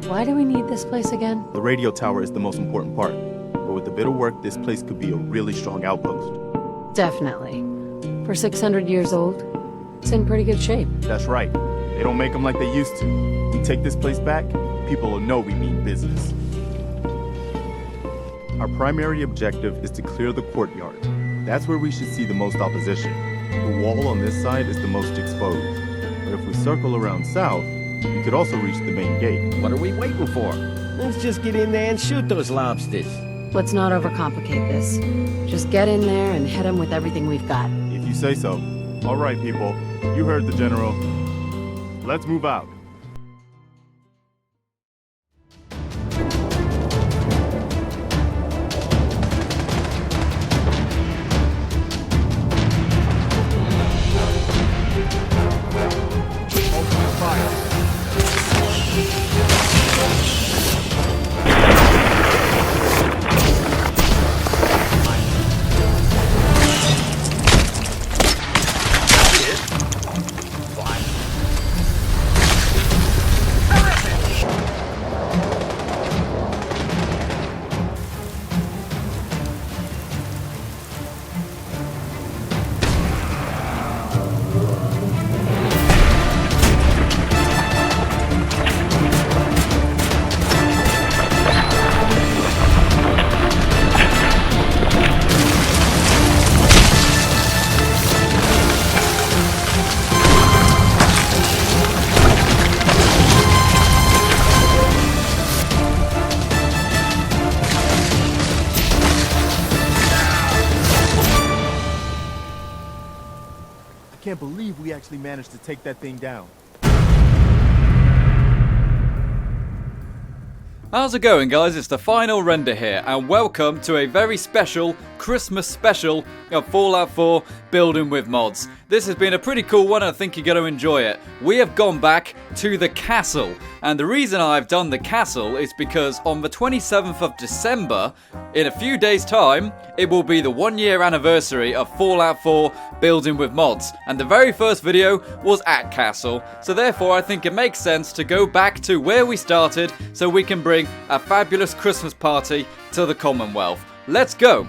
Why do we need this place again? The radio tower is the most important part, but with a bit of work, this place could be a really strong outpost. Definitely. For 600 years old, it's in pretty good shape. That's right. They don't make them like they used to. We take this place back, people will know we mean business. Our primary objective is to clear the courtyard. That's where we should see the most opposition. The wall on this side is the most exposed. But if we circle around south, we could also reach the main gate. What are we waiting for? Let's just get in there and shoot those lobsters. Let's not overcomplicate this. Just get in there and hit them with everything we've got. If you say so. All right, people. You heard the general. Let's move out. I can't believe we actually managed to take that thing down. How's it going, guys? It's the final render here, and welcome to a very special Christmas special of Fallout 4 Building with Mods. This has been a pretty cool one, and I think you're going to enjoy it. We have gone back to the castle, and the reason I've done the castle is because on the 27th of December, in a few days' time, it will be the 1-year anniversary of Fallout 4 Building with Mods, and the very first video was at Castle, so therefore I think it makes sense to go back to where we started so we can bring a fabulous Christmas party to the Commonwealth. Let's go!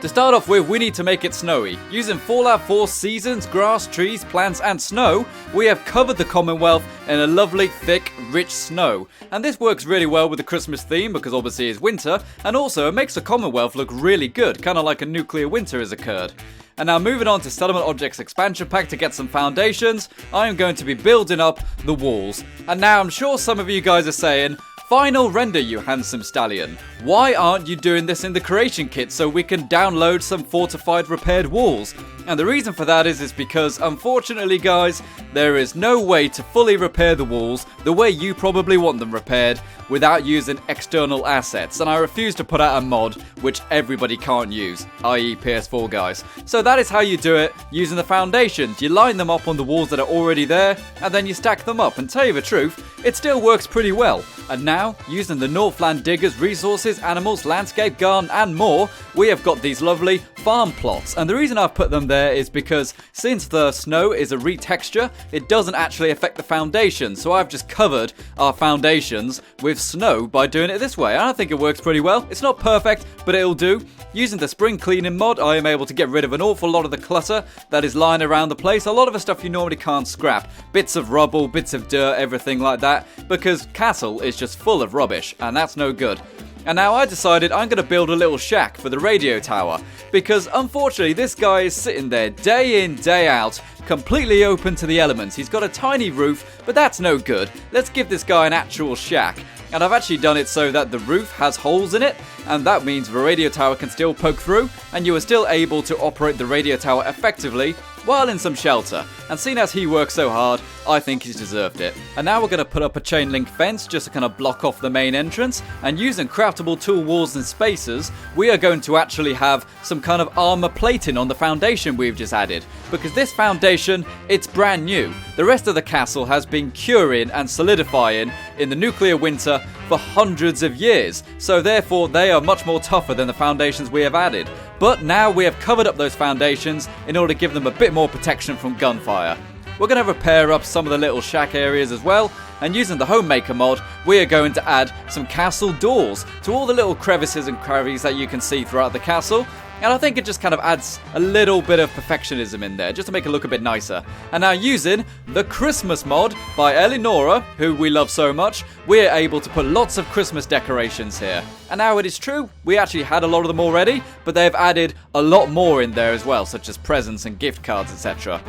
To start off with, we need to make it snowy. Using Fallout 4 seasons, grass, trees, plants and snow, we have covered the Commonwealth in a lovely, thick, rich snow. And this works really well with the Christmas theme because obviously it's winter, and also it makes the Commonwealth look really good, kind of like a nuclear winter has occurred. And now moving on to Settlement Objects Expansion Pack to get some foundations, I am going to be building up the walls. And now I'm sure some of you guys are saying, final render, you handsome stallion. Why aren't you doing this in the creation kit so we can download some fortified repaired walls? And the reason for that is because, unfortunately guys, there is no way to fully repair the walls the way you probably want them repaired without using external assets. And I refuse to put out a mod which everybody can't use, i.e. PS4 guys. So that is how you do it, using the foundations. You line them up on the walls that are already there, and then you stack them up. And tell you the truth, it still works pretty well. And now, using the NorthlandDiggers resources, animals, landscape, garden and more, we have got these lovely farm plots. And the reason I've put them there is because since the snow is a retexture, it doesn't actually affect the foundation. So I've just covered our foundations with snow by doing it this way. And I think it works pretty well. It's not perfect, but it'll do. Using the spring cleaning mod, I am able to get rid of an awful lot of the clutter that is lying around the place. A lot of the stuff you normally can't scrap. Bits of rubble, bits of dirt, everything like that. Because Castle is just full of rubbish, and that's no good. And now I decided I'm going to build a little shack for the radio tower, because unfortunately this guy is sitting there day in, day out, completely open to the elements. He's got a tiny roof, but that's no good. Let's give this guy an actual shack. And I've actually done it so that the roof has holes in it, and that means the radio tower can still poke through, and you are still able to operate the radio tower effectively while in some shelter. And seeing as he works so hard, I think he's deserved it. And now we're going to put up a chain link fence just to kind of block off the main entrance, and using craftable tool walls and spacers, we are going to actually have some kind of armour plating on the foundation we've just added, because this foundation, it's brand new. The rest of the castle has been curing and solidifying in the nuclear winter for hundreds of years, so therefore they are much more tougher than the foundations we have added. But now we have covered up those foundations in order to give them a bit more protection from gunfire. we're going to repair up some of the little shack areas as well. And using the Homemaker mod, we are going to add some castle doors to all the little crevices and cavities that you can see throughout the castle. And I think it just kind of adds a little bit of perfectionism in there, just to make it look a bit nicer. And now using the Christmas mod by Eleonora, who we love so much, we're able to put lots of Christmas decorations here. And now it is true, we actually had a lot of them already, but they've added a lot more in there as well, such as presents and gift cards, etc.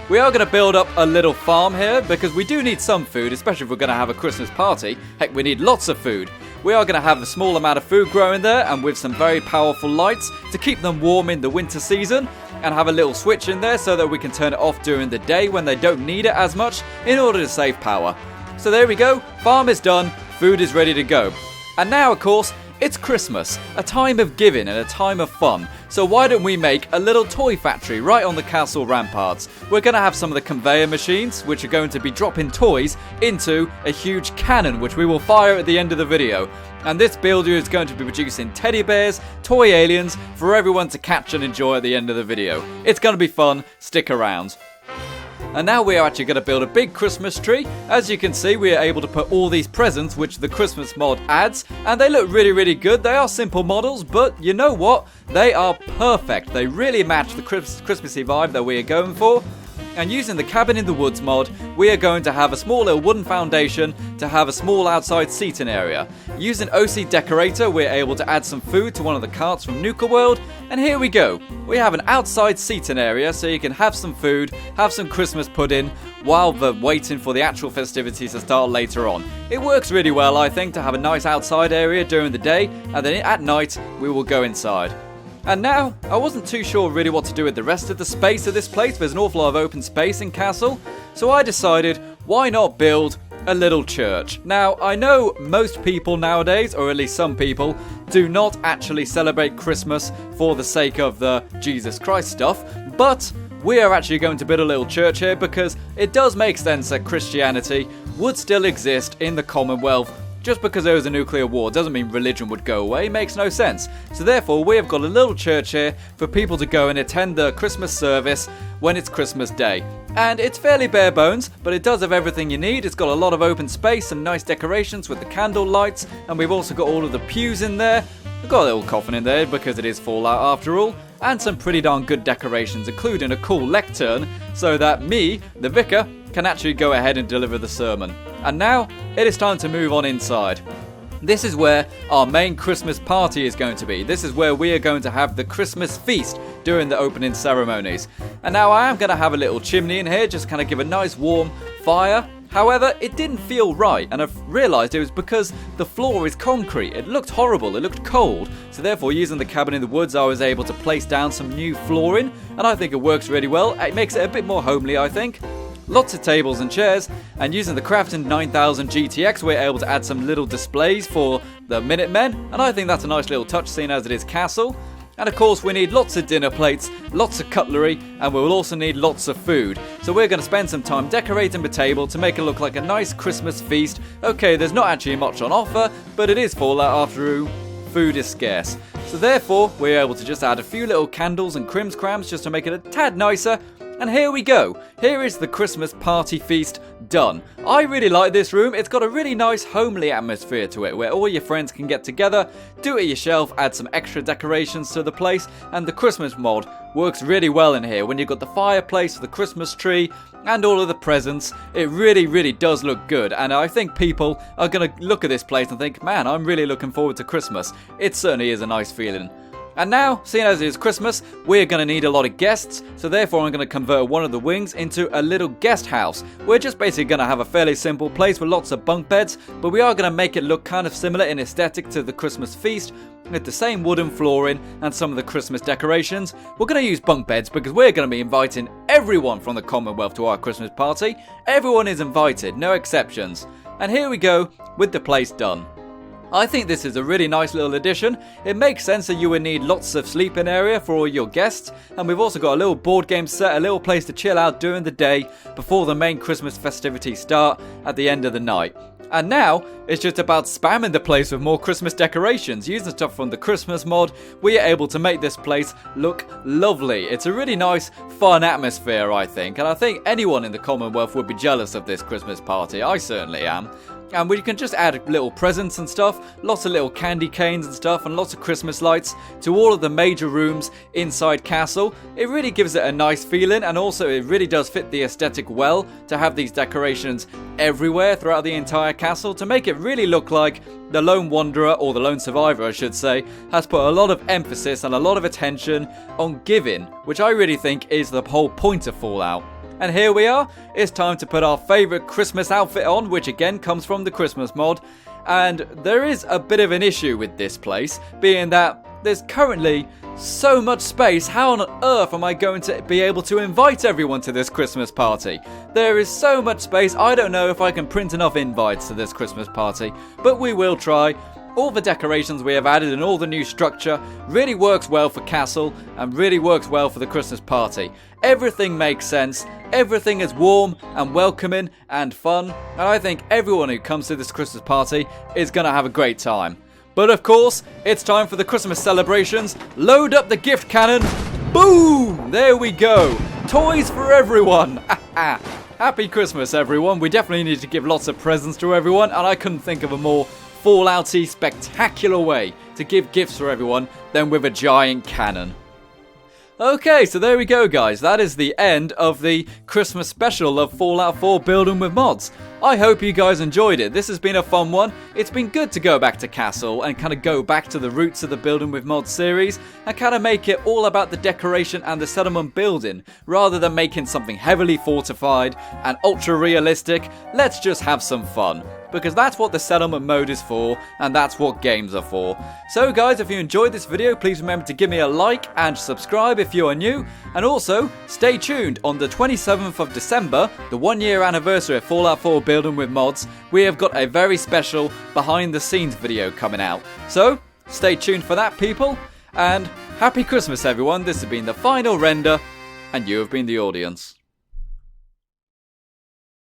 We are going to build up a little farm here because we do need some food, especially if we're going to have a Christmas party. Heck, we need lots of food. We are going to have a small amount of food growing there and with some very powerful lights to keep them warm in the winter season, and have a little switch in there so that we can turn it off during the day when they don't need it as much in order to save power. So there we go, farm is done, food is ready to go. And now, of course, it's Christmas, a time of giving and a time of fun. So why don't we make a little toy factory right on the castle ramparts? We're going to have some of the conveyor machines, which are going to be dropping toys into a huge cannon, which we will fire at the end of the video. And this builder is going to be producing teddy bears, toy aliens, for everyone to catch and enjoy at the end of the video. It's going to be fun, stick around. And now we are actually going to build a big Christmas tree. As you can see, we are able to put all these presents which the Christmas mod adds, and they look really, really good. They are simple models, but you know what? They are perfect. They really match the Christmassy vibe that we are going for. And using the Cabin in the Woods mod, we are going to have a small little wooden foundation to have a small outside seating area. Using OCDecorator, we're able to add some food to one of the carts from Nuka World, and here we go. We have an outside seating area so you can have some food, have some Christmas pudding, while waiting for the actual festivities to start later on. It works really well, I think, to have a nice outside area during the day, and then at night, we will go inside. And now, I wasn't too sure really what to do with the rest of the space of this place. There's an awful lot of open space in Castle. So I decided, why not build a little church? Now, I know most people nowadays, or at least some people, do not actually celebrate Christmas for the sake of the Jesus Christ stuff. But we are actually going to build a little church here because it does make sense that Christianity would still exist in the Commonwealth. Just because there was a nuclear war doesn't mean religion would go away. It makes no sense. So therefore, we have got a little church here for people to go and attend the Christmas service when it's Christmas Day. And it's fairly bare bones, but it does have everything you need. It's got a lot of open space, some nice decorations with the candle lights, and we've also got all of the pews in there. We've got a little coffin in there because it is Fallout after all, and some pretty darn good decorations, including a cool lectern, so that me, the vicar, can actually go ahead and deliver the sermon. And now, it is time to move on inside. This is where our main Christmas party is going to be. This is where we are going to have the Christmas feast during the opening ceremonies. And now I am going to have a little chimney in here, just kind of give a nice warm fire. However, it didn't feel right, and I've realised it was because the floor is concrete. It looked horrible, it looked cold, so therefore using the Cabin in the Woods I was able to place down some new flooring, and I think it works really well. It makes it a bit more homely, I think. Lots of tables and chairs, and using the Crafton 9000 GTX we're able to add some little displays for the Minutemen, and I think that's a nice little touch scene as it is Castle. And of course we need lots of dinner plates, lots of cutlery, and we will also need lots of food. So we're going to spend some time decorating the table to make it look like a nice Christmas feast. Okay, there's not actually much on offer, but it is Fallout after all. Food is scarce. So therefore, we're able to just add a few little candles and crimscrams just to make it a tad nicer. And here we go. Here is the Christmas party feast done. I really like this room. It's got a really nice homely atmosphere to it where all your friends can get together, do it yourself, add some extra decorations to the place, and the Christmas mod works really well in here when you've got the fireplace, the Christmas tree, and all of the presents. It really, really does look good, and I think people are going to look at this place and think, man, I'm really looking forward to Christmas. It certainly is a nice feeling. And now, seeing as it is Christmas, we're going to need a lot of guests, so therefore I'm going to convert one of the wings into a little guest house. We're just basically going to have a fairly simple place with lots of bunk beds, but we are going to make it look kind of similar in aesthetic to the Christmas feast, with the same wooden flooring and some of the Christmas decorations. We're going to use bunk beds because we're going to be inviting everyone from the Commonwealth to our Christmas party. Everyone is invited, no exceptions. And here we go with the place done. I think this is a really nice little addition. It makes sense that you would need lots of sleeping area for all your guests, and we've also got a little board game set, a little place to chill out during the day before the main Christmas festivities start at the end of the night. And now, it's just about spamming the place with more Christmas decorations. Using stuff from the Christmas mod, we are able to make this place look lovely. It's a really nice, fun atmosphere, I think. And I think anyone in the Commonwealth would be jealous of this Christmas party. I certainly am. And we can just add little presents and stuff, lots of little candy canes and stuff, and lots of Christmas lights to all of the major rooms inside Castle. It really gives it a nice feeling, and also it really does fit the aesthetic well to have these decorations everywhere throughout the entire castle to make it really look like the Lone Wanderer, or the Lone Survivor I should say, has put a lot of emphasis and a lot of attention on giving, which I really think is the whole point of Fallout. And here we are, it's time to put our favourite Christmas outfit on, which again comes from the Christmas mod. And there is a bit of an issue with this place, being that there's currently so much space. How on earth am I going to be able to invite everyone to this Christmas party? There is so much space, I don't know if I can print enough invites to this Christmas party, but we will try. All the decorations we have added and all the new structure really works well for Castle and really works well for the Christmas party. Everything makes sense, everything is warm and welcoming and fun, and I think everyone who comes to this Christmas party is going to have a great time. But of course, it's time for the Christmas celebrations. Load up the gift cannon. Boom! There we go. Toys for everyone. Happy Christmas, everyone. We definitely need to give lots of presents to everyone, and I couldn't think of a more Fallout-y, spectacular way to give gifts for everyone than with a giant cannon. Okay, so there we go, guys. That is the end of the Christmas special of Fallout 4 Building with Mods. I hope you guys enjoyed it. This has been a fun one. It's been good to go back to Castle and kind of go back to the roots of the Building with Mods series and kind of make it all about the decoration and the settlement building rather than making something heavily fortified and ultra realistic. Let's just have some fun, because that's what the settlement mode is for, and that's what games are for. So guys, if you enjoyed this video, please remember to give me a like and subscribe if you are new, and also stay tuned. On the 27th of December, the 1-year anniversary of Fallout 4 Building with Mods, we have got a very special behind the scenes video coming out. So stay tuned for that, people, and happy Christmas everyone. This has been the final render, and you have been the audience.